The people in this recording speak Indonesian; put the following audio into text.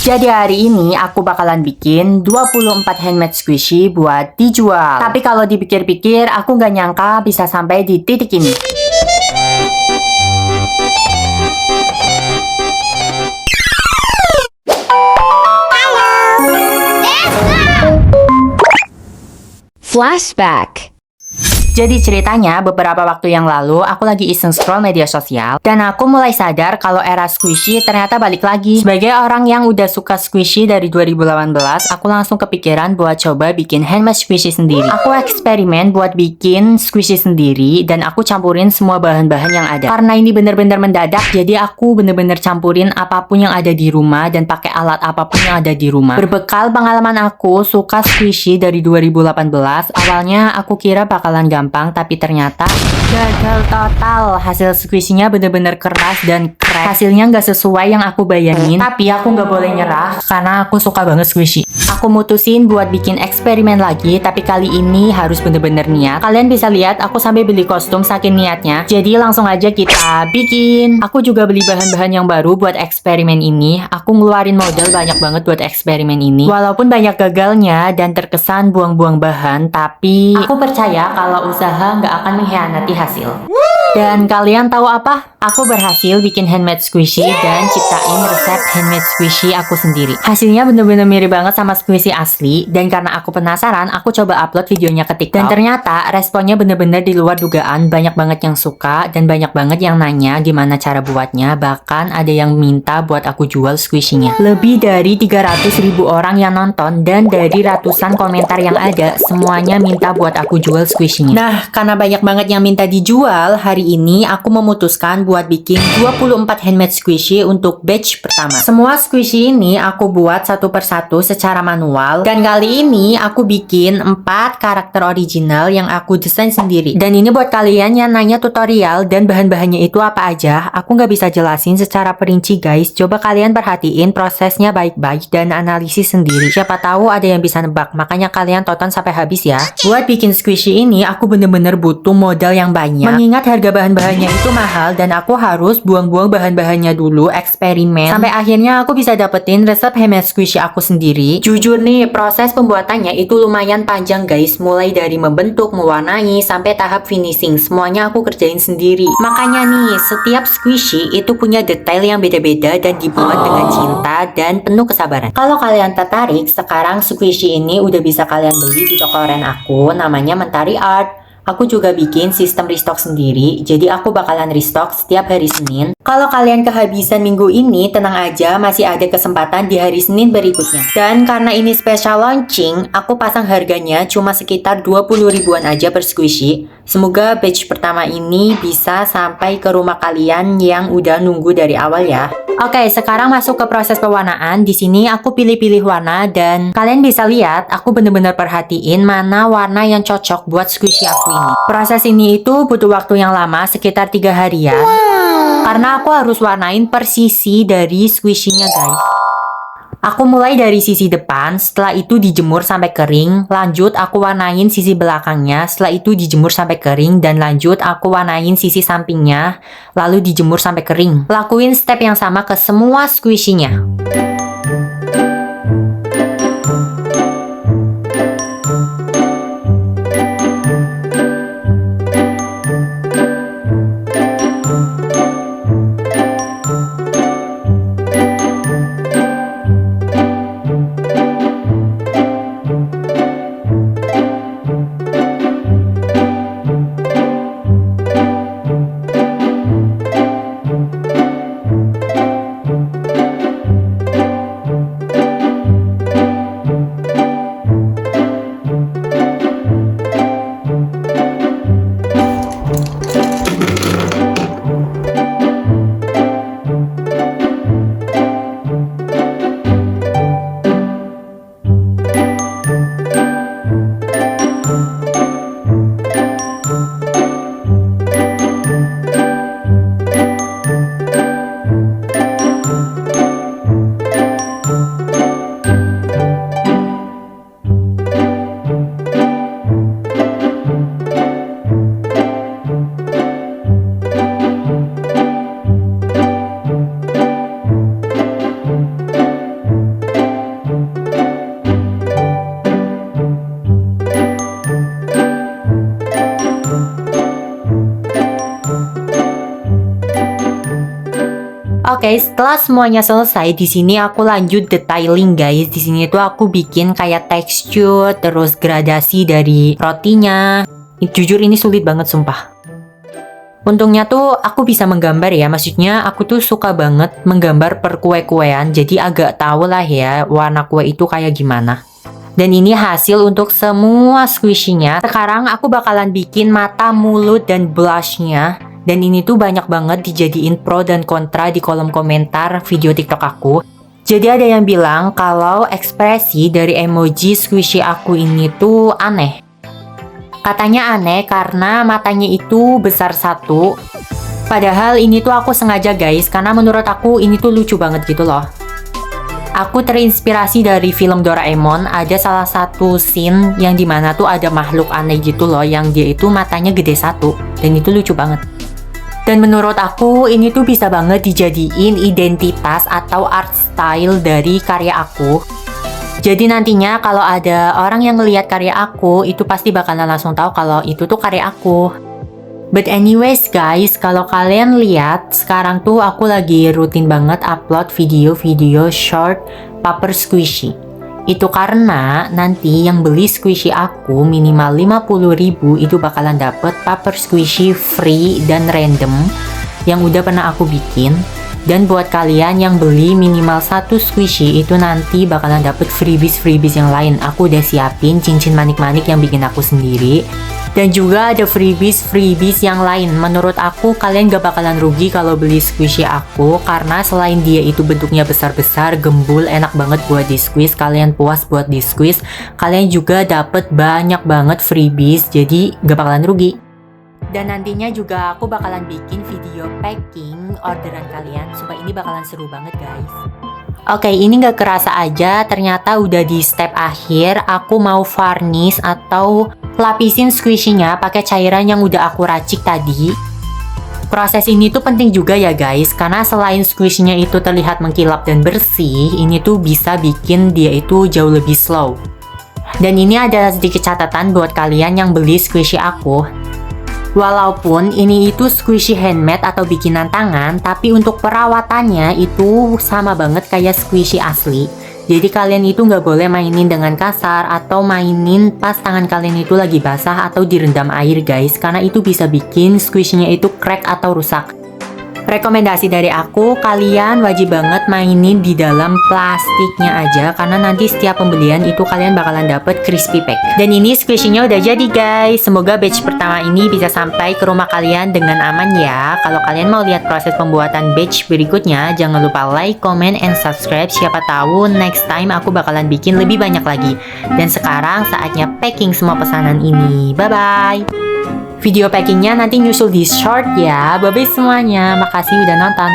Jadi hari ini aku bakalan bikin 24 handmade squishy buat dijual. Tapi kalau dipikir-pikir, aku nggak nyangka bisa sampai di titik ini. Flashback. Jadi ceritanya beberapa waktu yang lalu aku lagi iseng scroll media sosial dan aku mulai sadar kalau era squishy ternyata balik lagi. Sebagai orang yang udah suka squishy dari 2018, aku langsung kepikiran buat coba bikin handmade squishy sendiri. Aku eksperimen buat bikin squishy sendiri dan aku campurin semua bahan-bahan yang ada. Karena ini bener-bener mendadak, jadi aku bener-bener campurin apapun yang ada di rumah dan pakai alat apapun yang ada di rumah. Berbekal pengalaman aku suka squishy dari 2018, awalnya aku kira bakalan gampang, tapi ternyata gagal total. Hasil squishy-nya bener-bener keras dan crack. Hasilnya nggak sesuai yang aku bayangin, tapi aku nggak boleh nyerah karena aku suka banget squishy. Aku mutusin buat bikin eksperimen lagi, tapi kali ini harus bener-bener niat. Kalian bisa lihat aku sampai beli kostum saking niatnya. Jadi langsung aja kita bikin. Aku juga beli bahan-bahan yang baru buat eksperimen ini. Aku ngeluarin modal banyak banget buat eksperimen ini. Walaupun banyak gagalnya dan terkesan buang-buang bahan, tapi aku percaya kalau usaha nggak akan mengkhianati hasil. Dan kalian tahu apa? Aku berhasil bikin handmade squishy dan ciptain resep handmade squishy aku sendiri. Hasilnya bener-bener mirip banget sama squishy asli, dan karena aku penasaran, aku coba upload videonya ke TikTok. Dan ternyata responnya bener-bener di luar dugaan, banyak banget yang suka dan banyak banget yang nanya gimana cara buatnya. Bahkan ada yang minta buat aku jual squishy-nya. Lebih dari 300.000 orang yang nonton dan dari ratusan komentar yang ada, semuanya minta buat aku jual squishy-nya. Nah, karena banyak banget yang minta dijual, hari ini aku memutuskan buat bikin 24 handmade squishy untuk batch pertama. Semua squishy ini aku buat satu persatu secara manual, dan kali ini aku bikin 4 karakter original yang aku desain sendiri. Dan ini buat kalian yang nanya tutorial dan bahan-bahannya itu apa aja, aku nggak bisa jelasin secara perinci guys. Coba kalian perhatiin prosesnya baik-baik dan analisis sendiri. Siapa tahu ada yang bisa nebak, makanya kalian tonton sampai habis ya. Buat bikin squishy ini aku bener-bener butuh modal yang banyak, mengingat harga bahan-bahannya itu mahal dan aku harus buang-buang bahan-bahannya dulu, eksperimen sampai akhirnya aku bisa dapetin resep handmade squishy aku sendiri. Jujur nih, proses pembuatannya itu lumayan panjang guys, mulai dari membentuk, mewarnai, sampai tahap finishing, semuanya aku kerjain sendiri. Makanya nih, setiap squishy itu punya detail yang beda-beda dan dibuat dengan cinta dan penuh kesabaran. Kalau kalian tertarik, sekarang squishy ini udah bisa kalian beli di toko aren aku, namanya Mentari Art. Aku juga bikin sistem restock sendiri, jadi aku bakalan restock setiap hari Senin. Kalau kalian kehabisan minggu ini, tenang aja, masih ada kesempatan di hari Senin berikutnya. Dan karena ini special launching, aku pasang harganya cuma sekitar 20 ribuan aja per squishy. Semoga batch pertama ini bisa sampai ke rumah kalian yang udah nunggu dari awal ya. Oke, sekarang masuk ke proses pewarnaan. Di sini aku pilih-pilih warna dan kalian bisa lihat aku bener-bener perhatiin mana warna yang cocok buat squishy aku ini. Proses ini itu butuh waktu yang lama, sekitar 3 harian. Karena aku harus warnain per sisi dari squishy-nya guys. Aku mulai dari sisi depan, setelah itu dijemur sampai kering, lanjut aku warnain sisi belakangnya, setelah itu dijemur sampai kering, dan lanjut aku warnain sisi sampingnya, lalu dijemur sampai kering. Lakuin step yang sama ke semua squishy-nya. guys, setelah semuanya selesai, di sini aku lanjut detailing guys. Di sini tuh aku bikin kayak tekstur, terus gradasi dari rotinya. Jujur ini sulit banget sumpah. Untungnya tuh aku bisa menggambar ya, maksudnya aku tuh suka banget menggambar per kue-kuean, jadi agak tahu lah ya warna kue itu kayak gimana. Dan ini hasil untuk semua squishy-nya. Sekarang aku bakalan bikin mata, mulut, dan blushnya. Dan ini tuh banyak banget dijadiin pro dan kontra di kolom komentar video TikTok aku. Jadi ada yang bilang kalau ekspresi dari emoji squishy aku ini tuh aneh. Katanya aneh karena matanya itu besar satu. Padahal ini tuh aku sengaja guys, karena menurut aku ini tuh lucu banget gitu loh. Aku terinspirasi dari film Doraemon, ada salah satu scene yang dimana tuh ada makhluk aneh gitu loh, yang dia itu matanya gede satu. Dan itu lucu banget. Dan menurut aku ini tuh bisa banget dijadiin identitas atau art style dari karya aku. Jadi nantinya kalau ada orang yang ngelihat karya aku, itu pasti bakalan langsung tahu kalau itu tuh karya aku. But anyways guys, kalau kalian lihat, sekarang tuh aku lagi rutin banget upload video-video short paper squishy. Itu karena nanti yang beli squishy aku minimal 50.000 itu bakalan dapet paper squishy free dan random yang udah pernah aku bikin. Dan buat kalian yang beli minimal 1 squishy itu nanti bakalan dapet freebies yang lain. Aku udah siapin cincin manik-manik yang bikin aku sendiri. Dan juga ada freebies yang lain. Menurut aku kalian gak bakalan rugi kalau beli squishy aku. Karena selain dia itu bentuknya besar-besar, gembul, enak banget buat di squeeze. Kalian puas buat di squeeze. Kalian juga dapet banyak banget freebies. Jadi gak bakalan rugi. Dan nantinya juga aku bakalan bikin video packing orderan kalian. Supaya ini bakalan seru banget guys. Oke, ini gak kerasa aja, ternyata udah di step akhir. Aku mau varnish atau lapisin squishy-nya pakai cairan yang udah aku racik tadi. Proses ini tuh penting juga ya guys, karena selain squishy-nya itu terlihat mengkilap dan bersih, ini tuh bisa bikin dia itu jauh lebih slow. Dan ini ada sedikit catatan buat kalian yang beli squishy aku. Walaupun ini itu squishy handmade atau bikinan tangan, tapi untuk perawatannya itu sama banget kayak squishy asli. Jadi kalian itu nggak boleh mainin dengan kasar atau mainin pas tangan kalian itu lagi basah atau direndam air guys, karena itu bisa bikin squishy-nya itu crack atau rusak. Rekomendasi dari aku, kalian wajib banget mainin di dalam plastiknya aja, karena nanti setiap pembelian itu kalian bakalan dapet crispy pack. Dan ini squishy-nya udah jadi guys. Semoga batch pertama ini bisa sampai ke rumah kalian dengan aman ya. Kalau kalian mau lihat proses pembuatan batch berikutnya, jangan lupa like, comment, and subscribe. Siapa tahu next time aku bakalan bikin lebih banyak lagi. Dan sekarang saatnya packing semua pesanan ini. Bye-bye! Video packingnya nanti nyusul di short ya. Bye-bye semuanya. Makasih udah nonton.